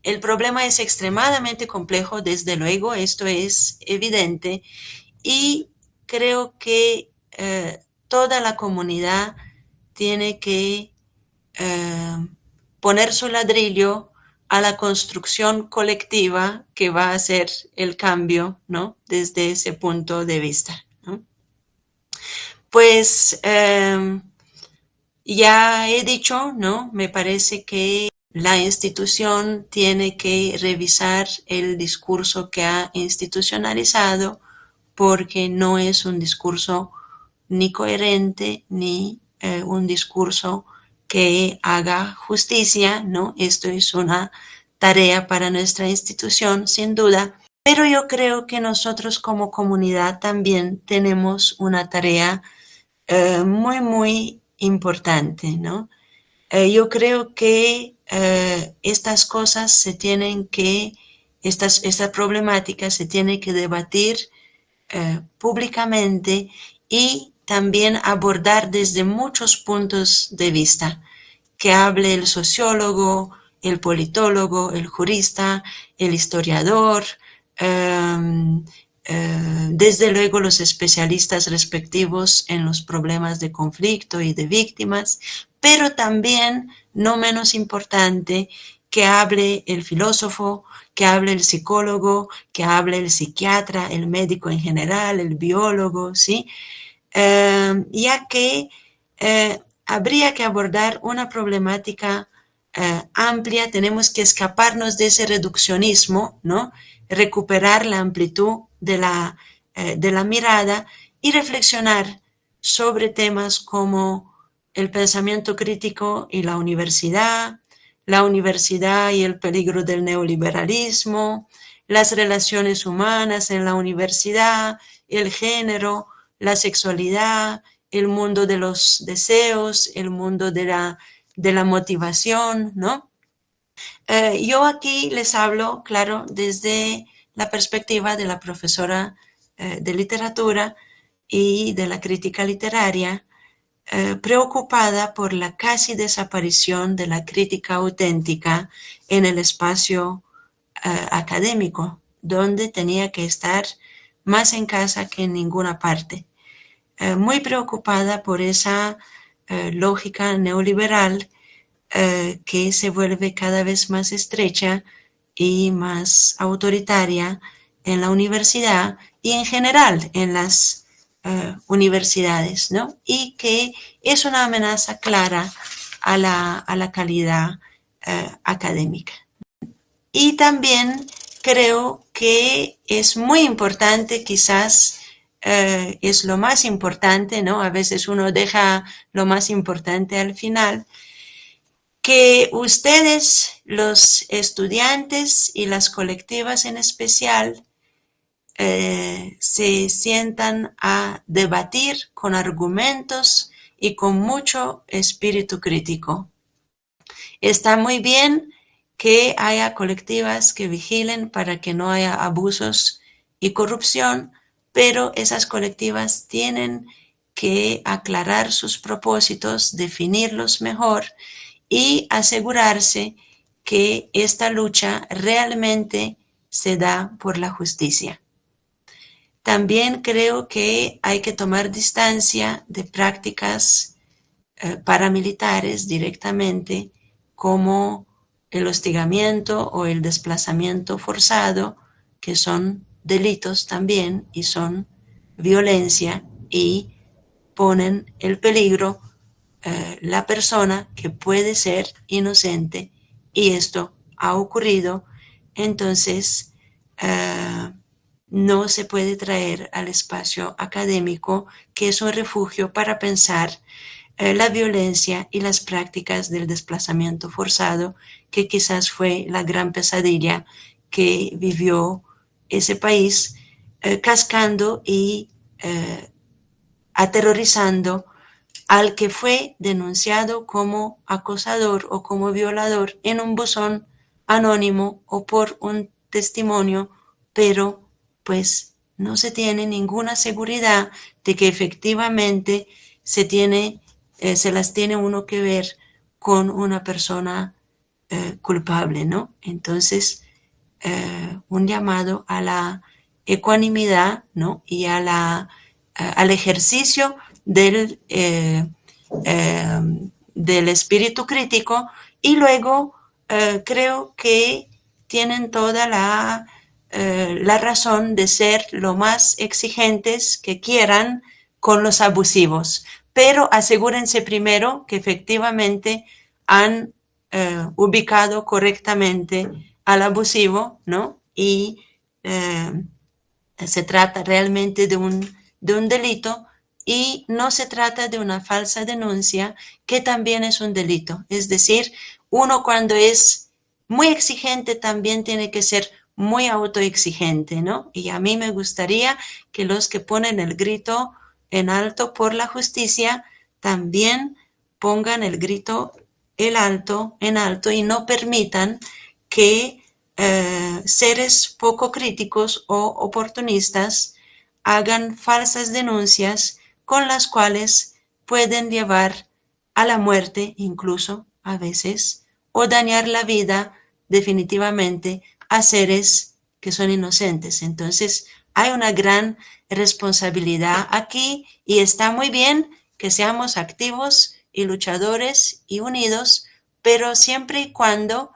el problema es extremadamente complejo, desde luego, esto es evidente, y creo que toda la comunidad tiene que poner su ladrillo a la construcción colectiva que va a hacer el cambio, ¿no? Desde ese punto de vista, ¿no? Pues ya he dicho, ¿no? Me parece que la institución tiene que revisar el discurso que ha institucionalizado, porque no es un discurso ni coherente ni un discurso que haga justicia, ¿no? Esto es una tarea para nuestra institución, sin duda, pero yo creo que nosotros como comunidad también tenemos una tarea muy, muy importante, ¿no? Yo creo que estas cosas se tienen que, esta problemática se tiene que debatir públicamente y también abordar desde muchos puntos de vista, que hable el sociólogo, el politólogo, el jurista, el historiador, desde luego los especialistas respectivos en los problemas de conflicto y de víctimas, pero también, no menos importante, que hable el filósofo, que hable el psicólogo, que hable el psiquiatra, el médico en general, el biólogo, ¿sí? Ya que habría que abordar una problemática amplia, tenemos que escaparnos de ese reduccionismo, ¿no? Recuperar la amplitud de la mirada y reflexionar sobre temas como el pensamiento crítico y la universidad y el peligro del neoliberalismo, las relaciones humanas en la universidad, el género, la sexualidad, el mundo de los deseos, el mundo de la motivación, ¿no? Yo aquí les hablo, claro, desde la perspectiva de la profesora de literatura y de la crítica literaria, preocupada por la casi desaparición de la crítica auténtica en el espacio académico, donde tenía que estar más en casa que en ninguna parte. Muy preocupada por esa lógica neoliberal que se vuelve cada vez más estrecha y más autoritaria en la universidad y en general en las universidades, ¿no? Y que es una amenaza clara a la calidad académica. Y también creo que es muy importante, quizás es lo más importante, ¿no? A veces uno deja lo más importante al final, que ustedes, los estudiantes y las colectivas en especial, se sientan a debatir con argumentos y con mucho espíritu crítico. Está muy bien que haya colectivas que vigilen para que no haya abusos y corrupción, pero esas colectivas tienen que aclarar sus propósitos, definirlos mejor y asegurarse que esta lucha realmente se da por la justicia. También creo que hay que tomar distancia de prácticas paramilitares directamente, como el hostigamiento o el desplazamiento forzado, que son delitos también y son violencia y ponen en peligro la persona que puede ser inocente, y esto ha ocurrido. Entonces no se puede traer al espacio académico, que es un refugio para pensar la violencia y las prácticas del desplazamiento forzado, que quizás fue la gran pesadilla que vivió ese país, cascando y aterrorizando al que fue denunciado como acosador o como violador en un buzón anónimo o por un testimonio, pero pues no se tiene ninguna seguridad de que efectivamente se las tiene uno que ver con una persona culpable, ¿no? Entonces, un llamado a la ecuanimidad, ¿no? Y al ejercicio del espíritu crítico, y luego creo que tienen toda la razón de ser lo más exigentes que quieran con los abusivos, pero asegúrense primero que efectivamente han ubicado correctamente al abusivo, ¿no? Y se trata realmente de un delito, y no se trata de una falsa denuncia, que también es un delito. Es decir, uno cuando es muy exigente también tiene que ser muy autoexigente, ¿no? Y a mí me gustaría que los que ponen el grito en alto por la justicia también pongan el grito en alto y no permitan que seres poco críticos o oportunistas hagan falsas denuncias con las cuales pueden llevar a la muerte, incluso a veces, o dañar la vida definitivamente a seres que son inocentes. Entonces, hay una gran responsabilidad aquí, y está muy bien que seamos activos y luchadores y unidos, pero siempre y cuando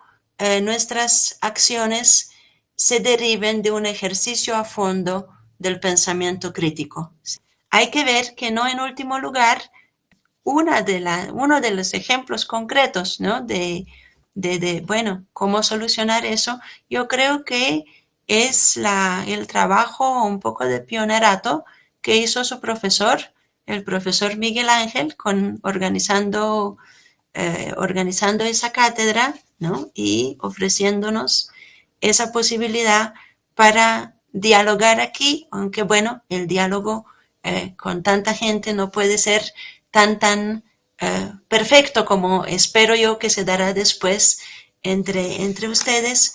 nuestras acciones se deriven de un ejercicio a fondo del pensamiento crítico. Hay que ver que no en último lugar, uno de los ejemplos concretos, ¿no? de bueno, cómo solucionar eso, yo creo que es el trabajo un poco de pionerato que hizo su profesor, el profesor Miguel Ángel, organizando esa cátedra, ¿no? Y ofreciéndonos esa posibilidad para dialogar aquí, aunque bueno, el diálogo con tanta gente no puede ser tan perfecto como espero yo que se dará después entre ustedes.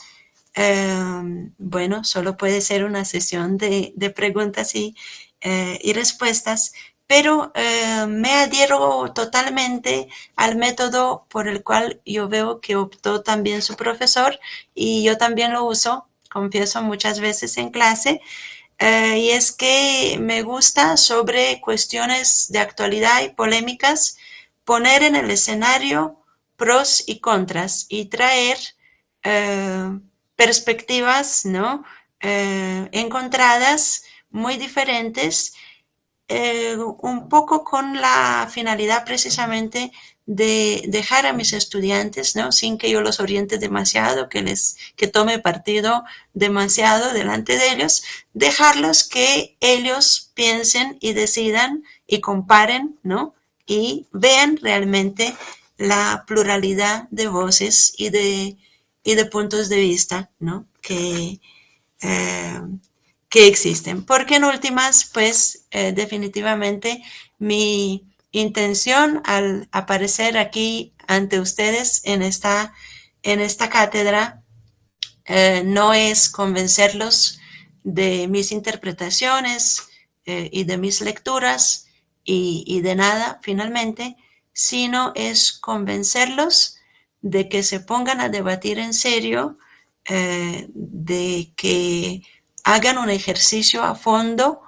Bueno, solo puede ser una sesión de preguntas y respuestas, pero me adhiero totalmente al método por el cual yo veo que optó también su profesor y yo también lo uso, confieso muchas veces en clase, y es que me gusta sobre cuestiones de actualidad y polémicas poner en el escenario pros y contras y traer perspectivas, ¿no? Encontradas, muy diferentes, un poco con la finalidad precisamente de dejar a mis estudiantes, ¿no? Sin que yo los oriente demasiado, que tome partido demasiado delante de ellos, dejarlos que ellos piensen y decidan y comparen, ¿no? Y vean realmente la pluralidad de voces y de puntos de vista, ¿no? Eh, que existen. Porque en últimas, pues definitivamente mi intención al aparecer aquí ante ustedes en esta cátedra no es convencerlos de mis interpretaciones y de mis lecturas y de nada finalmente, sino es convencerlos de que se pongan a debatir en serio, de que hagan un ejercicio a fondo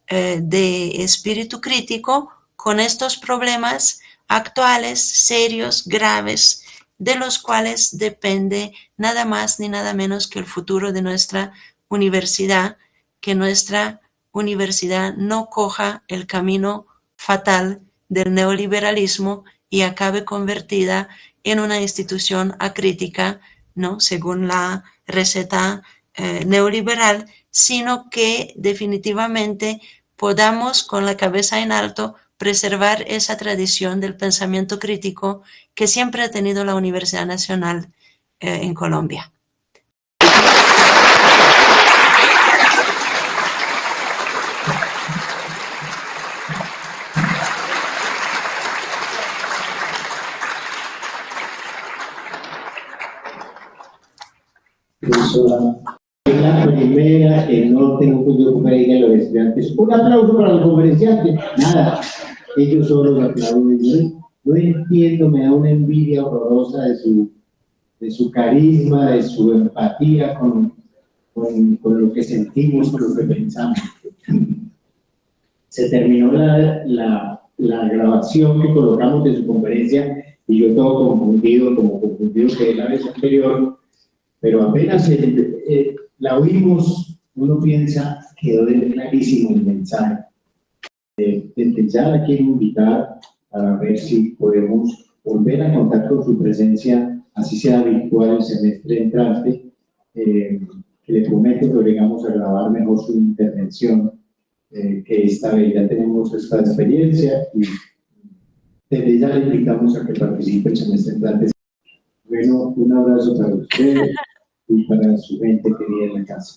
de espíritu crítico con estos problemas actuales, serios, graves, de los cuales depende nada más ni nada menos que el futuro de nuestra universidad, que nuestra universidad no coja el camino fatal del neoliberalismo y acabe convertida en una institución acrítica, ¿no? Según la receta neoliberal, sino que definitivamente podamos con la cabeza en alto preservar esa tradición del pensamiento crítico que siempre ha tenido la Universidad Nacional en Colombia. Es la primera que no tengo que yo que digan los estudiantes. Un aplauso para el conferenciante. Nada, ellos solo aplauden. No entiendo, me da una envidia horrorosa de su carisma, de su empatía con lo que sentimos, con lo que pensamos. Se terminó la grabación que colocamos de su conferencia y yo todo confundido, como confundido que la vez anterior, pero apenas la oímos, uno piensa, quedó clarísimo el mensaje. Desde ya la quiero invitar para ver si podemos volver a contar con su presencia, así sea virtual el semestre entrante, que le prometo que llegamos a grabar mejor su intervención, que esta vez ya tenemos esta experiencia y desde ya le invitamos a que participe el semestre entrante. Bueno, un abrazo para usted y para su gente querida en la casa.